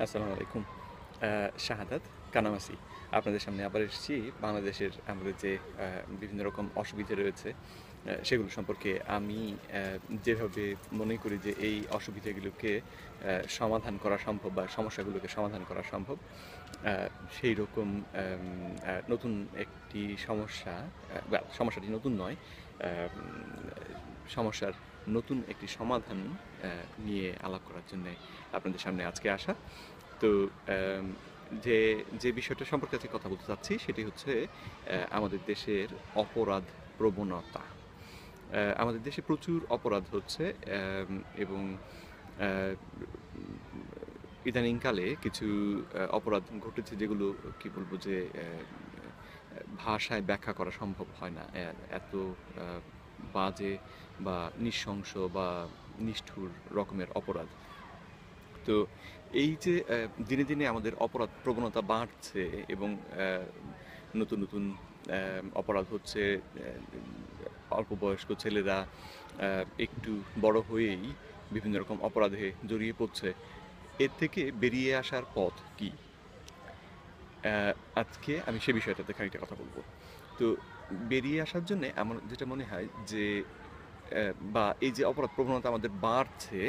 আসসালামু আলাইকুম। শাহাদাত কানামাসি। আপনাদের সামনে আবার এসেছি। বাংলাদেশের আমাদের যে বিভিন্ন রকম অসুবিধা রয়েছে, সেগুলো সম্পর্কে আমি যেভাবে মনে করি যে এই অসুবিধাগুলোকে সমাধান করা সম্ভব বা সমস্যাগুলোকে সমাধান করা সম্ভব, আ সেই রকম নতুন একটি সমস্যা, সমস্যাটি নতুন নয়। সমস্যার নতুন একটি সমাধান নিয়ে আলাপ করার জন্যে আপনাদের সামনে আজকে আসা। তো আম যে, যে বিষয়টা সম্পর্কে আজকে কথা বলতে চাচ্ছি সেটি হচ্ছে আমাদের দেশের অপরাধ প্রবণতা। আমাদের দেশে প্রচুর অপরাধ হচ্ছে, এবং আ ইদানিংকালে কিছু অপরাধ ঘটেছে যেগুলো কি বলবো যে ভাষায় ব্যাখ্যা করা সম্ভব হয় না। এত আ বাজে বা নৃশংস বা নিষ্ঠুর রকমের অপরাধ। তো এই যে দিনে, দিনে আমাদের অপরাধ প্রবণতা বাড়ছে এবং নতুন, নতুন অপরাধ হচ্ছে। অল্প বয়স্ক ছেলেরা আ একটু বড় হয়েই বিভিন্ন রকম অপরাধে জড়িয়ে পড়ছে। এর থেকে বেরিয়ে আসার পথ কি? অ্যা আজকে আমি সে বিষয়টাতে খানিকটা কথা বলব। তো বেরিয়ে আসার জন্যে আমার যেটা মনে হয় যে বা এই যে অপরাধ প্রবণতা আমাদের বাড়ছে,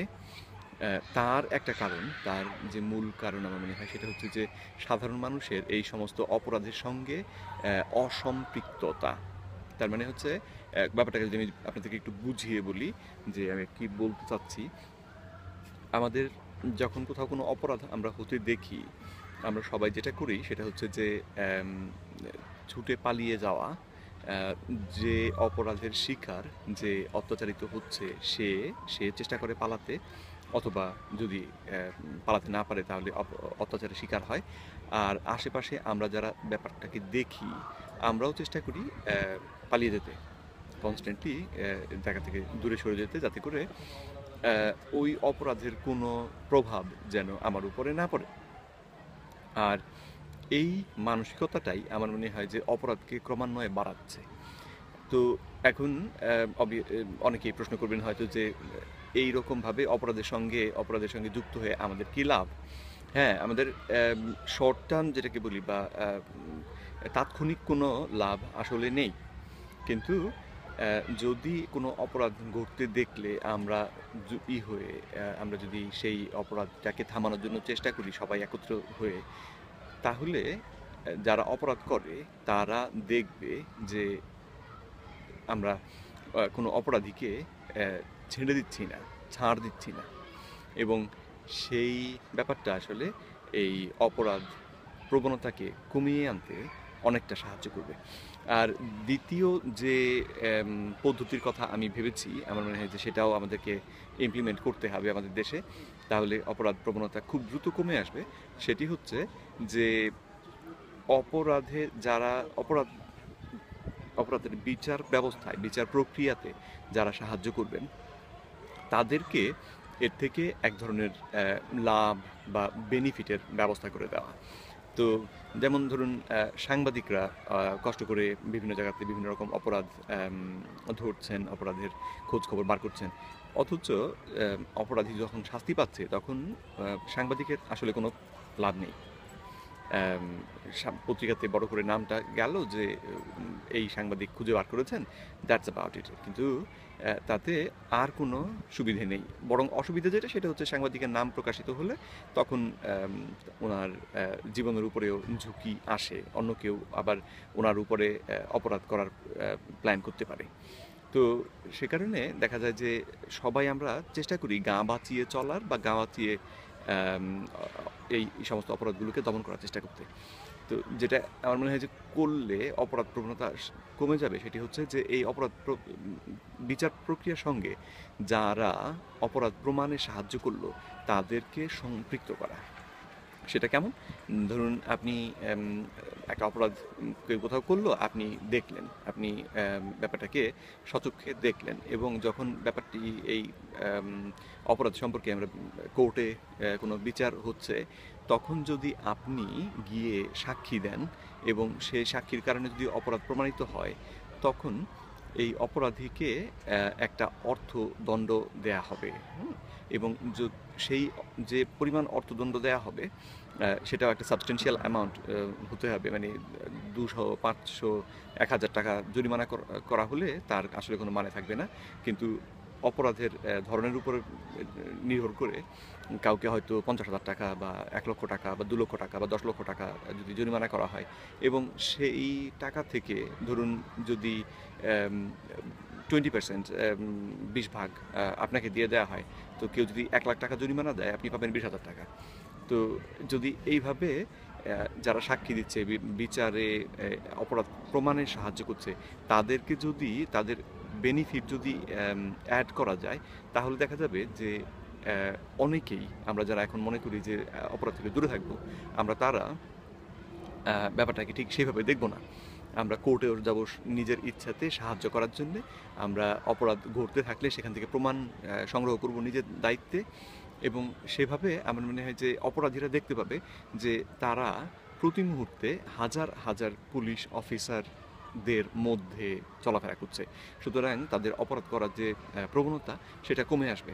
তার একটা কারণ, তার যে মূল কারণ আমার মনে হয় সেটা হচ্ছে যে সাধারণ মানুষের এই সমস্ত অপরাধের সঙ্গে অসম্পৃক্ততা। তার মানে হচ্ছে ব্যাপারটাকে যদি আমি আপনাদেরকে একটু বুঝিয়ে বলি যে আমি কি বলতে চাচ্ছি। আমাদের যখন কোথাও কোনো অপরাধ আমরা হতে দেখি, আমরা সবাই যেটা করি সেটা হচ্ছে যে অ্যাম ছুটে পালিয়ে যাওয়া। অ্যা যে অপরাধের শিকার, যে অত্যাচারিত হচ্ছে সে চেষ্টা করে পালাতে, অথবা যদি পালাতে না পারে তাহলে অত্যাচারের শিকার হয়। আর আশেপাশে আমরা যারা ব্যাপারটাকে দেখি, আমরাও চেষ্টা করি পালিয়ে যেতে। কনস্ট্যান্টলি জায়গা থেকে দূরে সরে যেতে, যাতে করে ওই অপরাধের কোনো প্রভাব যেন আমার উপরে না পড়ে। আর এই মানসিকতাটাই আমার মনে হয় যে অপরাধকে ক্রমান্বয়ে বাড়াচ্ছে। তো এখন অনেকেই প্রশ্ন করবেন হয়তো যে এইরকমভাবে অপরাধের সঙ্গে যুক্ত হয়ে আমাদের কী লাভ? হ্যাঁ, আমাদের শর্ট টার্ম যেটাকে বলি বা তাৎক্ষণিক কোনো লাভ আসলে নেই। কিন্তু যদি কোনো অপরাধ ঘটতে দেখলে আমরা আমরা যদি সেই অপরাধটাকে থামানোর জন্য চেষ্টা করি সবাই একত্র হয়ে, তাহলে যারা অপরাধ করে তারা দেখবে যে আমরা কোনো অপরাধীকে ছেড়ে দিচ্ছি না, ছাড় দিচ্ছি না, এবং সেই ব্যাপারটা আসলে এই অপরাধ প্রবণতাকে কমিয়ে আনতে অনেকটা সাহায্য করবে। আর দ্বিতীয় যে পদ্ধতির কথা আমি ভেবেছি, আমার মনে হয় যে সেটাও আমাদেরকে ইমপ্লিমেন্ট করতে হবে আমাদের দেশে। তাহলে অপরাধ প্রবণতা খুব দ্রুত কমে আসবে। সেটি হচ্ছে যে অপরাধে যারা অপরাধের বিচার ব্যবস্থায়, বিচার প্রক্রিয়াতে যারা সাহায্য করবেন, তাদেরকে এর থেকে এক ধরনের লাভ বা বেনিফিটের ব্যবস্থা করে দেওয়া। তো যেমন ধরুন, সাংবাদিকরা কষ্ট করে বিভিন্ন জায়গাতে বিভিন্ন রকম অপরাধ ধরছেন, অপরাধের খোঁজ খবর বার করছেন। অথচ অপরাধী যখন শাস্তি পাচ্ছে তখন সাংবাদিকের আসলে কোনো লাভ নেই। অ্যাম পত্রিকাতে বড় করে নামটা গেল যে এই সাংবাদিক খুঁজে বার করেছেন, দ্যাটস অ্যাবাউট ইট। কিন্তু তাতে আর কোনো সুবিধে নেই। বরং অসুবিধা যেটা সেটা হচ্ছে সাংবাদিকের নাম প্রকাশিত হলে তখন ওনার জীবনের উপরেও ঝুঁকি আসে। অন্য কেউ আবার ওনার উপরে অপরাধ করার প্ল্যান করতে পারে। তো সে কারণে দেখা যায় যে সবাই আমরা চেষ্টা করি গা বাঁচিয়ে চলার বা গা বাঁচিয়ে আম অ এই সমস্ত অপরাধগুলোকে দমন করার চেষ্টা করতে। তো যেটা আমার মনে হয় যে করলে অপরাধ প্রবণতা কমে যাবে সেটি হচ্ছে যে এই বিচার প্রক্রিয়ার সঙ্গে যারা অপরাধ প্রমাণে সাহায্য করলো তাদেরকে সম্পৃক্ত করা। সেটা কেমন? ধরুন আপনি এম একটা অপরাধ কেউ কোথাও করলো, আপনি দেখলেন। আপনি ব্যাপারটাকে স্বচক্ষে দেখলেন, এবং যখন ব্যাপারটি এই এম অপরাধ সম্পর্কে আমরা কোর্টে কোনো বিচার হচ্ছে, তখন যদি আপনি গিয়ে সাক্ষী দেন এবং সেই সাক্ষীর কারণে যদি অপরাধ প্রমাণিত হয়, তখন এই অপরাধীকে একটা অর্থদণ্ড দেয়া হবে, হুম? এবং সেই যে পরিমাণ অর্থদণ্ড দেয়া হবে সেটাও একটা সাবস্টেন্সিয়াল অ্যামাউন্ট হতে হবে, মানে 200, 500, 1000 টাকা জরিমানা করা হলে তার আসলে কোনো মানে থাকবে না। কিন্তু অপরাধের ধরনের উপর নির্ভর করে কাউকে হয়তো 50,000 টাকা বা 1 লক্ষ টাকা বা 2 লক্ষ টাকা বা 10 লক্ষ টাকা যদি জরিমানা করা হয়, এবং সেই টাকা থেকে ধরুন যদি 20%, 20 ভাগ আপনাকে দিয়ে দেওয়া হয়, তো কেউ যদি 1 লাখ টাকা জরিমানা দেয় আপনি পাবেন 20,000 টাকা। তো যদি এইভাবে যারা সাক্ষী দিচ্ছে, বিচারে অপরাধ প্রমাণে সাহায্য করছে, তাদেরকে যদি তাদের বেনিফিট যদি অ্যাড করা যায়, তাহলে দেখা যাবে যে অনেকেই, আমরা যারা এখন মনে করি যে অপরাধ থেকে দূরে থাকবো, আমরা তারা ব্যাপারটাকে ঠিক সেভাবে দেখব না। আমরা কোর্টেও যাব নিজের ইচ্ছাতে সাহায্য করার জন্যে। আমরা অপরাধ ঘটতে থাকলে সেখান থেকে প্রমাণ সংগ্রহ করব নিজের দায়িত্বে, এবং সেভাবে আমার মনে হয় যে অপরাধীরা দেখতে পাবে যে তারা প্রতি মুহূর্তে হাজার হাজার পুলিশ অফিসারদের মধ্যে চলাফেরা করছে। সুতরাং তাদের অপরাধ করার যে প্রবণতা সেটা কমে আসবে।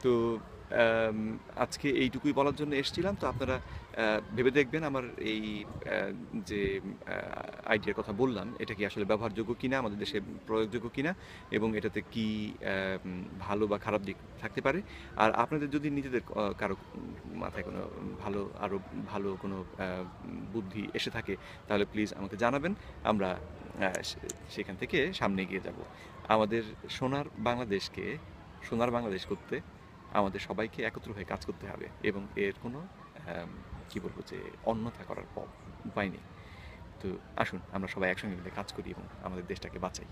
তো আজকে এইটুকুই বলার জন্য এসেছিলাম। তো আপনারা ভেবে দেখবেন আমার এই যে আইডিয়ার কথা বললাম, এটা কি আসলে ব্যবহারযোগ্য কিনা, আমাদের দেশে প্রয়োগযোগ্য কিনা, এবং এটাতে কি ভালো বা খারাপ দিক থাকতে পারে। আর আপনাদের যদি নিজেদের কারো মাথায় কোনো আরও ভালো কোনো বুদ্ধি এসে থাকে, তাহলে প্লিজ আমাকে জানাবেন। আমরা সেখান থেকে সামনে এগিয়ে যাব। আমাদের সোনার বাংলাদেশ করতে আমাদের সবাইকে একত্র হয়ে কাজ করতে হবে, এবং এর কোনো কি বলবো যে অন্যথা করার উপায় নেই। তো আসুন আমরা সবাই একসঙ্গে মিলে কাজ করি এবং আমাদের দেশটাকে বাঁচাই।